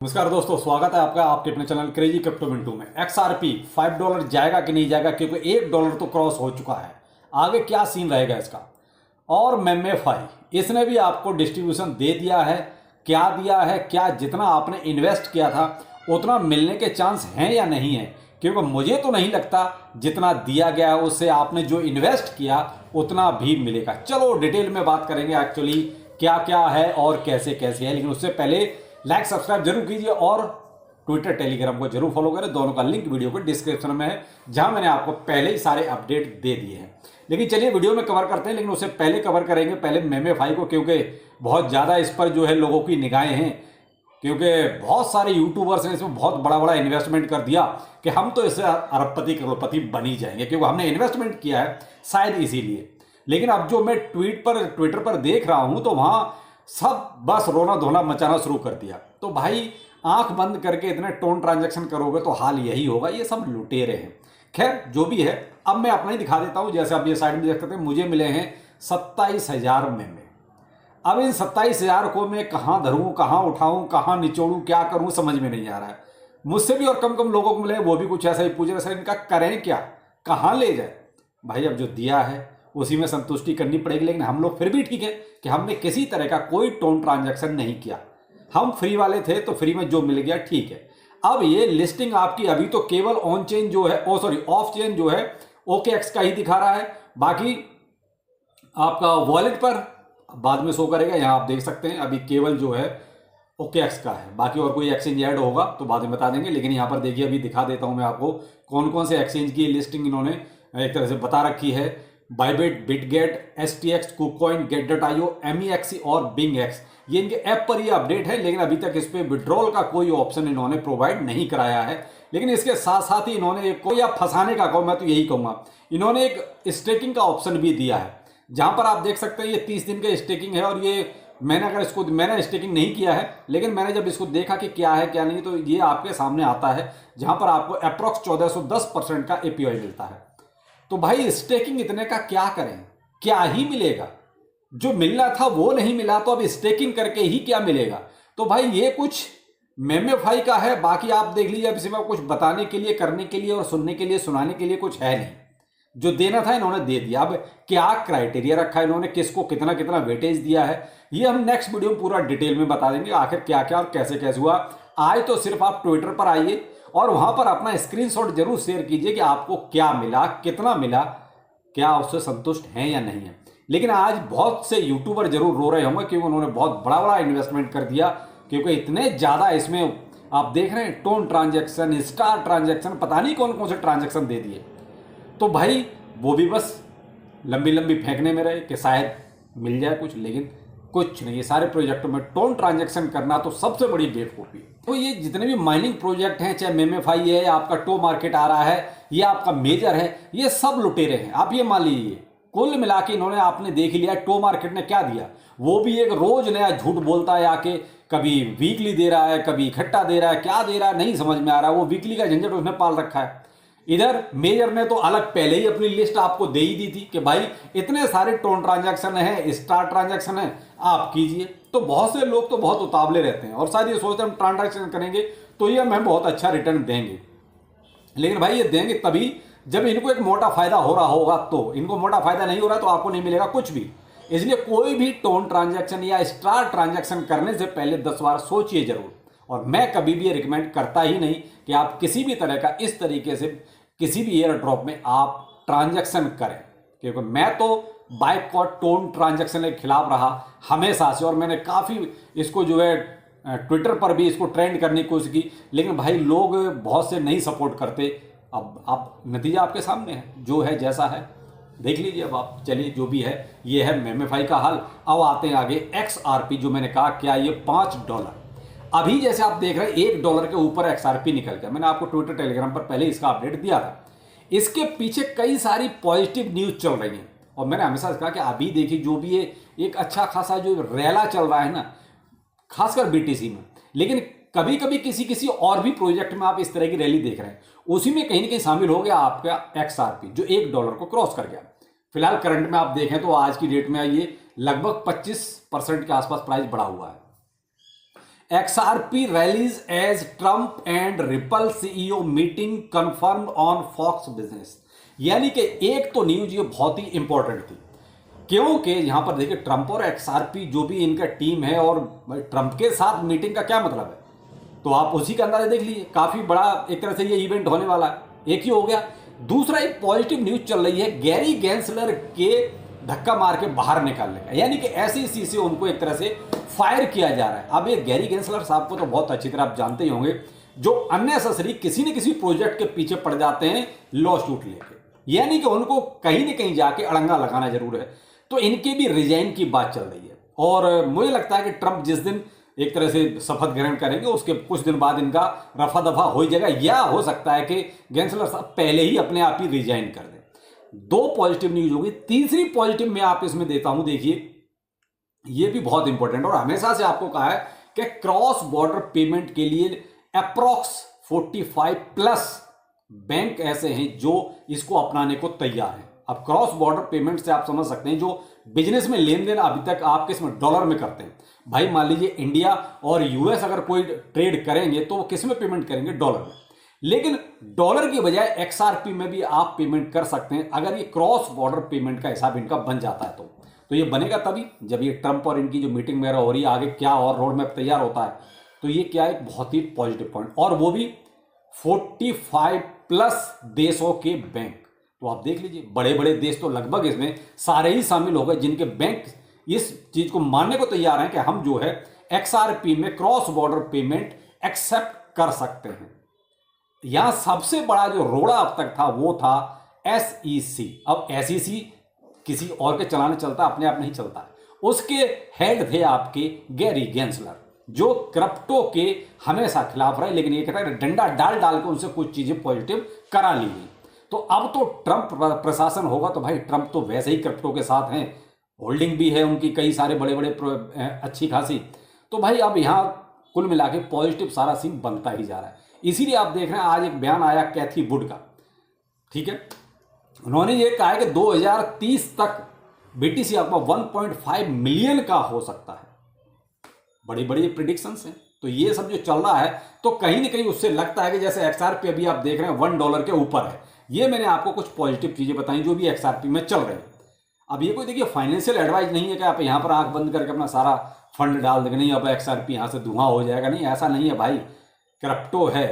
नमस्कार दोस्तों, स्वागत है आपका आपके अपने चैनल क्रेजी क्रिप्टो मिंटू में। XRP $5 जाएगा कि नहीं जाएगा, क्योंकि $1 तो क्रॉस हो चुका है। आगे क्या सीन रहेगा इसका। और मेमेफाई इसने भी आपको डिस्ट्रीब्यूशन दे दिया है। क्या दिया है, क्या जितना आपने इन्वेस्ट किया था उतना मिलने के चांस हैं या नहीं है, क्योंकि मुझे तो नहीं लगता जितना दिया गया है उससे आपने जो इन्वेस्ट किया उतना भी मिलेगा। चलो डिटेल में बात करेंगे एक्चुअली क्या क्या है और कैसे कैसे है, लेकिन उससे पहले लाइक सब्सक्राइब जरूर कीजिए और ट्विटर टेलीग्राम को जरूर फॉलो करें। दोनों का लिंक वीडियो के डिस्क्रिप्शन में है, जहां मैंने आपको पहले ही सारे अपडेट दे दिए हैं। लेकिन चलिए वीडियो में कवर करते हैं, लेकिन उससे पहले कवर करेंगे पहले मेमेफाई को, क्योंकि बहुत ज़्यादा इस पर जो है लोगों की निगाहें हैं, क्योंकि बहुत सारे यूट्यूबर्स ने इसमें बहुत बड़ा बड़ा इन्वेस्टमेंट कर दिया कि हम तो इससे अरबपति करोड़पति बन ही जाएंगे, क्योंकि हमने इन्वेस्टमेंट किया है शायद इसीलिए। लेकिन अब जो मैं ट्विटर पर देख रहा हूं तो वहां सब बस रोना धोना मचाना शुरू कर दिया। तो भाई आंख बंद करके इतने टोन ट्रांजैक्शन करोगे तो हाल यही होगा। ये सब लुटेरे हैं। खैर जो भी है, अब मैं अपना ही दिखा देता हूं। जैसे आप ये साइड में देख सकते हैं, मुझे मिले हैं 27,000 में। अब इन 27,000 को मैं कहाँ धरूं, कहाँ उठाऊं, कहाँ निचोड़ूं, क्या करूं, समझ में नहीं आ रहा है। मुझसे भी और कम कम लोगों को मिले, वो भी कुछ ऐसा ही पूछ रहे, सर इनका करें क्या, कहाँ ले जाए। भाई अब जो दिया है उसी में संतुष्टि करनी पड़ेगी। लेकिन हम लोग फिर भी ठीक है कि हमने किसी तरह का कोई टोन ट्रांजैक्शन नहीं किया। हम फ्री वाले थे तो फ्री में जो मिल गया ठीक है। अब ये लिस्टिंग आपकी अभी तो केवल ऑन चेन जो है, ऑफ चेन जो है OKX का ही दिखा रहा है। बाकी आपका वॉलेट पर बाद में शो करेगा। यहाँ आप देख सकते हैं अभी केवल जो है OKX का है। बाकी और कोई एक्सचेंज ऐड होगा तो बाद में बता देंगे। लेकिन यहाँ पर देखिए, अभी दिखा देता हूँ मैं आपको कौन कौन से एक्सचेंज की लिस्टिंग इन्होंने एक तरह से बता रखी है। बाइबिट, बिटगेट, STX, कुकॉइन, गेट.io, MEXC और बिंगएक्स, ये इनके ऐप पर ये अपडेट है। लेकिन अभी तक इस पे विड्रॉल का कोई ऑप्शन इन्होंने प्रोवाइड नहीं कराया है। लेकिन इसके साथ साथ ही इन्होंने एक को या फंसाने का कहूँ मैं तो यही कहूँगा, इन्होंने एक स्टेकिंग का ऑप्शन भी दिया है, जहां पर आप देख सकते हैं ये 30 दिन का स्टेकिंग है। और ये मैंने स्टेकिंग नहीं किया है, लेकिन मैंने जब इसको देखा कि क्या है क्या नहीं, तो ये आपके सामने आता है, जहां पर आपको अप्रॉक्स 1410% का APY मिलता है। तो भाई स्टेकिंग इतने का क्या करें, क्या ही मिलेगा। जो मिलना था वो नहीं मिला, तो अब स्टेकिंग करके ही क्या मिलेगा। तो भाई ये कुछ मेमेफाई का है। बाकी आप देख लीजिए, अब इसमें कुछ बताने के लिए, करने के लिए और सुनने के लिए, सुनाने के लिए कुछ है नहीं। जो देना था इन्होंने दे दिया। अब क्या क्राइटेरिया रखा है इन्होंने, किसको कितना कितना वेटेज दिया है, ये हम नेक्स्ट वीडियो में पूरा डिटेल में बता देंगे। आखिर क्या क्या और कैसे कैसे हुआ। आज तो सिर्फ आप ट्विटर पर आइए और वहां पर अपना स्क्रीनशॉट जरूर शेयर कीजिए कि आपको क्या मिला, कितना मिला, क्या उससे संतुष्ट हैं या नहीं है। लेकिन आज बहुत से यूट्यूबर जरूर रो रहे होंगे, क्योंकि उन्होंने बहुत बड़ा बड़ा इन्वेस्टमेंट कर दिया। क्योंकि इतने ज्यादा इसमें आप देख रहे हैं, टोन ट्रांजैक्शन, स्टार ट्रांजैक्शन, पता नहीं कौन कौन से ट्रांजैक्शन दे दिए। तो भाई वो भी बस लंबी लंबी फेंकने में रहे कि शायद मिल जाए कुछ, लेकिन कुछ नहीं। ये सारे प्रोजेक्टों में टोन ट्रांजैक्शन करना तो सबसे बड़ी बेवकूफ़ी है। तो ये जितने भी माइनिंग प्रोजेक्ट हैं, चाहे मेमेफाई है, आपका टो मार्केट आ रहा है, ये आपका मेजर है, ये सब लुटेरे हैं। आप ये मान लीजिए कुल मिला के इन्होंने, आपने देख लिया टो मार्केट ने क्या दिया। वो भी एक रोज नया झूठ बोलता है आके, कभी वीकली दे रहा है, कभी इकट्ठा दे रहा है, क्या दे रहा है नहीं समझ में आ रहा है। वो वीकली का झंझट उसने पाल रखा है। इधर मेजर ने तो अलग पहले ही अपनी लिस्ट आपको दे ही दी थी कि भाई इतने सारे टोन ट्रांजैक्शन है, स्टार ट्रांजैक्शन है, आप कीजिए। तो बहुत से लोग तो बहुत उतावले रहते हैं और शायद ये सोचते हैं हम ट्रांजैक्शन करेंगे तो ये हमें बहुत अच्छा रिटर्न देंगे। लेकिन भाई ये देंगे तभी जब इनको एक मोटा फायदा हो रहा होगा। तो इनको मोटा फायदा नहीं हो रहा तो आपको नहीं मिलेगा कुछ भी। इसलिए कोई भी टोन ट्रांजैक्शन या स्टार ट्रांजैक्शन करने से पहले 10 बार सोचिए जरूर। और मैं कभी भी ये रिकमेंड करता ही नहीं कि आप किसी भी तरह का इस तरीके से किसी भी एयर ड्रॉप में आप ट्रांजैक्शन करें, क्योंकि मैं तो बाइकॉट टोन ट्रांजैक्शन के खिलाफ रहा हमेशा से। और मैंने काफ़ी इसको जो है ट्विटर पर भी इसको ट्रेंड करने की कोशिश की, लेकिन भाई लोग बहुत से नहीं सपोर्ट करते। अब आप नतीजा आपके सामने है, जो है जैसा है देख लीजिए। अब आप चलिए, जो भी है ये है मेमेफाई का हाल। अब आते हैं आगे XRP, जो मैंने कहा क्या ये $5। अभी जैसे आप देख रहे हैं $1 के ऊपर XRP निकल गया। मैंने आपको ट्विटर टेलीग्राम पर पहले इसका अपडेट दिया था। इसके पीछे कई सारी पॉजिटिव न्यूज चल रही हैं और मैंने हमेशा कहा कि अभी देखिए जो भी है एक अच्छा खासा जो रैला चल रहा है ना, खासकर BTC में। लेकिन कभी कभी किसी किसी और भी प्रोजेक्ट में आप इस तरह की रैली देख रहे हैं, उसी में कहीं ना कहीं शामिल हो गया आपका XRP, जो $1 को क्रॉस कर गया। फिलहाल करंट में आप देखें तो आज की डेट में ये लगभग 25% के आसपास प्राइस बढ़ा हुआ है। XRP rallies as Trump and Ripple CEO meeting confirm on Fox Business. यानी कि एक तो न्यूज ये बहुत ही इंपॉर्टेंट थी, क्योंकि यहां पर देखिए ट्रंप और XRP जो भी इनका टीम है, और ट्रंप के साथ मीटिंग का क्या मतलब है, तो आप उसी का अंदाजा देख लीजिए। काफी बड़ा एक तरह से ये इवेंट होने वाला है, एक ही हो गया। दूसरा एक पॉजिटिव न्यूज चल रही है, गैरी गेंसलर के धक्का मार के बाहर निकालने का, यानी कि SEC से उनको एक तरह से फायर किया जा रहा है। अब ये गैरी गेंसलर साहब को तो बहुत अच्छी तरह आप जानते ही होंगे, जो अननेसेसरी किसी न किसी प्रोजेक्ट के पीछे पड़ जाते हैं लॉ सूट लेके, यानी कि उनको कहीं न कहीं जाके अड़ंगा लगाना जरूर है। तो इनके भी रिजाइन की बात चल रही है, और मुझे लगता है कि ट्रंप जिस दिन एक तरह से शपथ ग्रहण करेंगे उसके कुछ दिन बाद इनका रफा दफा हो जाएगा, या हो सकता है कि गेंसलर साहब पहले ही अपने आप ही रिजाइन कर दें। दो पॉजिटिव न्यूज होगी। तीसरी पॉजिटिव मैं आप इसमें देता हूं, देखिए ये भी बहुत इंपॉर्टेंट, और हमेशा से आपको कहा है कि क्रॉस बॉर्डर पेमेंट के लिए अप्रॉक्स 45 प्लस बैंक ऐसे हैं जो इसको अपनाने को तैयार हैं। अब क्रॉस बॉर्डर पेमेंट से आप समझ सकते हैं जो बिजनेस में लेन देन अभी तक आप किस में डॉलर में करते हैं। भाई मान लीजिए इंडिया और US अगर कोई ट्रेड करेंगे तो वो किस में पेमेंट करेंगे, डॉलर में। लेकिन डॉलर की बजाय XRP में भी आप पेमेंट कर सकते हैं अगर ये क्रॉस बॉर्डर पेमेंट का हिसाब इनका बन जाता है। तो ये बनेगा तभी जब ये ट्रंप और इनकी जो मीटिंग वगैरह हो रही है, आगे क्या और रोड मैप तैयार होता है। तो ये क्या एक बहुत ही पॉजिटिव पॉइंट, और वो भी 45 प्लस देशों के बैंक। तो आप देख लीजिए बड़े बड़े देश तो लगभग इसमें सारे ही शामिल हो गए, जिनके बैंक इस चीज को मानने को तैयार हैं कि हम जो है XRP में क्रॉस बॉर्डर पेमेंट एक्सेप्ट कर सकते हैं। यहां सबसे बड़ा जो रोड़ा अब तक था वो था SEC। अब SEC किसी और के चलाने चलता, अपने आप नहीं चलता है। उसके हेड थे आपके गैरी गेंसलर, जो क्रिप्टो के हमेशा खिलाफ रहे, लेकिन ये कहता है डंडा डाल डाल के उनसे कुछ चीजें पॉजिटिव करा ली गई। तो अब तो ट्रंप प्रशासन होगा, तो भाई ट्रंप तो वैसे ही क्रिप्टो के साथ हैं, होल्डिंग भी है उनकी कई सारे बड़े बड़े अच्छी खासी। तो भाई अब यहां कुल मिला के पॉजिटिव सारा सीन बनता ही जा रहा है। इसीलिए आप देख रहे हैं आज एक बयान आया कैथी वुड का, ठीक है, उन्होंने ये कहा है कि 2030 तक BTC आपका 1.5 मिलियन का हो सकता है। बड़ी बड़ी प्रिडिक्शंस हैं। तो ये सब जो चल रहा है, तो कहीं ना कहीं उससे लगता है कि जैसे XRP अभी आप देख रहे हैं $1 के ऊपर है। ये मैंने आपको कुछ पॉजिटिव चीजें बताई जो भी XRP में चल रही है। अब ये कोई देखिए फाइनेंशियल एडवाइस नहीं है कि आप यहां पर आंख बंद करके अपना सारा फंड डाल देंगे, नहीं अब XRP यहां से धुआं हो जाएगा, नहीं ऐसा नहीं है भाई। क्रिप्टो है,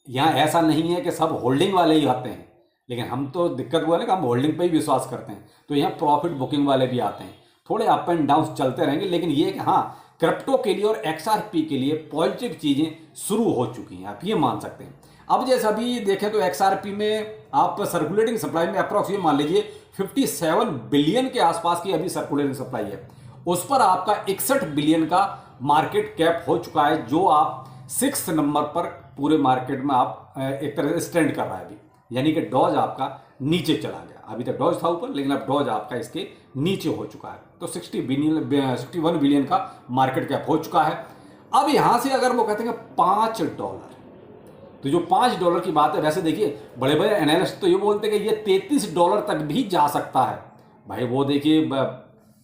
यहां ऐसा नहीं है कि सब होल्डिंग वाले ही आते हैं, लेकिन हम तो दिक्कत हुआ ना कि हम होल्डिंग पे ही विश्वास करते हैं। तो यहाँ प्रॉफिट बुकिंग वाले भी आते हैं, थोड़े अप एंड डाउन चलते रहेंगे, लेकिन ये कि हाँ क्रिप्टो के लिए और XRP के लिए पॉजिटिव चीजें शुरू हो चुकी हैं, आप ये मान सकते हैं। अब जैसे अभी देखें तो XRP में आप सर्कुलेटिंग सप्लाई में अप्रॉक्स ये मान लीजिए 57 बिलियन के आसपास की अभी सर्कुलेटिंग सप्लाई है। उस पर आपका 61 बिलियन का मार्केट कैप हो चुका है, जो आप 6 नंबर पर पूरे मार्केट में आप एक तरह से स्टैंड कर रहा है अभी। यानी कि डॉज आपका नीचे चला गया, अभी तक डॉज था ऊपर, लेकिन अब डॉज आपका इसके नीचे हो चुका है। तो 61 बिलियन का मार्केट कैप हो चुका है। अब यहां से अगर वो कहते हैं $5, तो जो $5 की बात है, वैसे देखिए बड़े बड़े एनालिस्ट तो ये बोलते हैं कि ये $33 तक भी जा सकता है। भाई वो देखिए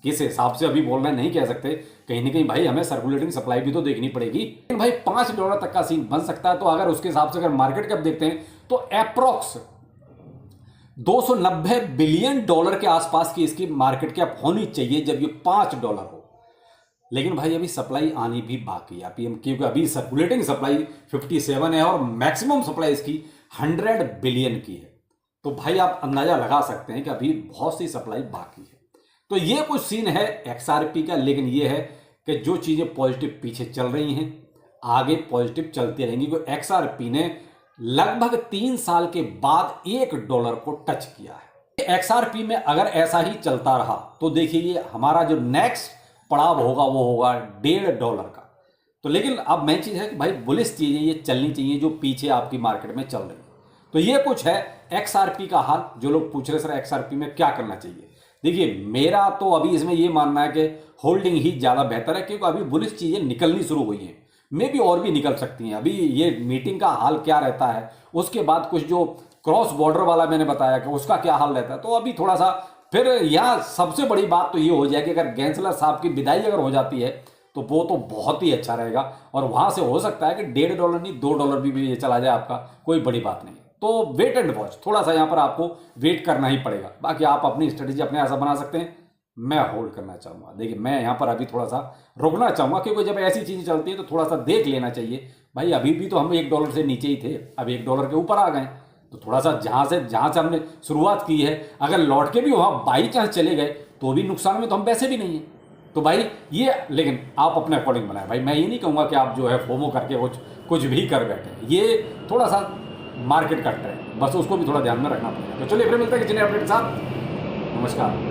किस हिसाब से अभी बोल रहे हैं नहीं कह सकते, कहीं ना कहीं भाई हमें सर्कुलेटिंग सप्लाई भी तो देखनी पड़ेगी। लेकिन भाई $5 तक का सीन बन सकता है। तो अगर उसके हिसाब से अगर मार्केट कैप देखते हैं तो अप्रॉक्स $290 बिलियन के आसपास की इसकी मार्केट कैप होनी चाहिए जब ये $5 हो। लेकिन भाई अभी सप्लाई आनी भी बाकी है, क्योंकि अभी सर्कुलेटिंग सप्लाई 57 है और मैक्सिमम सप्लाई इसकी 100 बिलियन की है। तो भाई आप अंदाजा लगा सकते हैं कि अभी बहुत सी सप्लाई बाकी है। तो ये कुछ सीन है XRP का, लेकिन ये है कि जो चीजें पॉजिटिव पीछे चल रही हैं आगे पॉजिटिव चलती रहेंगी, क्योंकि XRP ने लगभग 3 साल के बाद $1 को टच किया है। XRP में अगर ऐसा ही चलता रहा तो देखिए ये हमारा जो नेक्स्ट पड़ाव होगा वो होगा $1.5 का। तो लेकिन अब मेन चीज है कि भाई बुलिश चीजें ये चलनी चाहिए जो पीछे आपकी मार्केट में चल रही है। तो ये कुछ है XRP का हाल। जो लोग पूछ रहे सर XRP में क्या करना चाहिए, देखिए मेरा तो अभी इसमें ये मानना है कि होल्डिंग ही ज्यादा बेहतर है, क्योंकि अभी बुलिश चीजें निकलनी शुरू हुई हैं, मे भी और भी निकल सकती हैं। अभी ये मीटिंग का हाल क्या रहता है, उसके बाद कुछ जो क्रॉस बॉर्डर वाला मैंने बताया कि उसका क्या हाल रहता है, तो अभी थोड़ा सा फिर यहाँ सबसे बड़ी बात तो ये हो जाएगी अगर गेंसलर साहब की विदाई अगर हो जाती है तो वो तो बहुत ही अच्छा रहेगा। और वहाँ से हो सकता है कि $1.5 नहीं $2 भी ये चला जाए आपका, कोई बड़ी बात नहीं। तो वेट एंड वॉच, थोड़ा सा यहाँ पर आपको वेट करना ही पड़ेगा। बाकी आप अपनी स्ट्रेटेजी अपने ऐसा बना सकते हैं। मैं होल्ड करना चाहूँगा। देखिए मैं यहाँ पर अभी थोड़ा सा रुकना चाहूँगा, क्योंकि जब ऐसी चीज़ें चलती है तो थोड़ा सा देख लेना चाहिए। भाई अभी भी तो हम $1 से नीचे ही थे, अब $1 के ऊपर आ गए, तो थोड़ा सा जहाँ से हमने शुरुआत की है, अगर लौट के भी वहाँ बाई चांस चले गए तो भी नुकसान में तो हम वैसे भी नहीं है। तो भाई ये, लेकिन आप अपने अकॉर्डिंग बनाएं भाई। मैं ये नहीं कहूँगा कि आप जो है फोमो करके कुछ भी कर बैठे, ये थोड़ा सा मार्केट का ट्रेंड, बस उसको भी थोड़ा ध्यान में रखना पड़ेगा। तो चलिए फिर मिलते हैं किसी नए अपडेट के साथ। नमस्कार।